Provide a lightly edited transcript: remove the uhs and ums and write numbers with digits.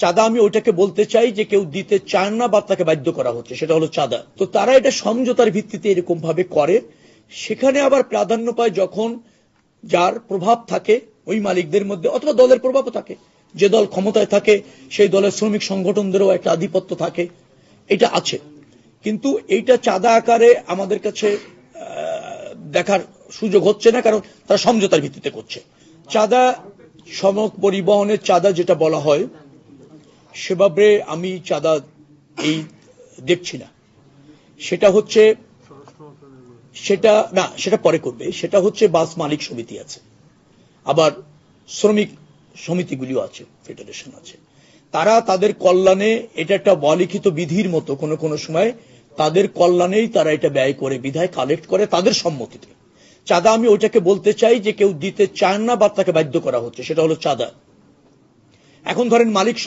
চাঁদা আমি ওইটাকে বলতে চাই যে কেউ দিতে চায় না বা তাকে বাধ্য করা হচ্ছে, সেটা হলো চাঁদা। তো তারা এটা সমঝোতার ভিত্তিতে এরকম ভাবে করে। সেখানে আবার প্রাধান্য পায় যখন যার প্রভাব থাকে ওই মালিকদের মধ্যে, অথবা দলের প্রভাবও থাকে। যে দল ক্ষমতায় থাকে সেই দলের শ্রমিক সংগঠনদেরও একটা আধিপত্য থাকে, এটা আছে। কিন্তু এইটা চাঁদা আকারে আমাদের কাছে দেখার সুযোগ হচ্ছে না, কারণ তারা সমঝোতার ভিত্তিতে করছে। চাঁদা, সড়ক পরিবহনের চাঁদা যেটা বলা হয়, সেভাবে আমি চাঁদা এই দেখছি না। সেটা হচ্ছে সেটা পরে করবে। সেটা হচ্ছে বাস মালিক সমিতি আছে, আবার শ্রমিক সমিতিগুলিও আছে, ফেডারেশন আছে। তারা তাদের কল্যাণে, এটা একটা অলিখিত বিধির মতো, কোনো কোনো সময় তাদের কল্যাণেই তারা এটা ব্যয় করে, বিধায় কালেক্ট করে তাদের সম্মতিতে। চাঁদা আমি ওইটাকে বলতে চাই যে কেউ দিতে চায় না বা তাকে বাধ্য করা হচ্ছে, সেটা হলো চাঁদা। এখন ধরেন মালিক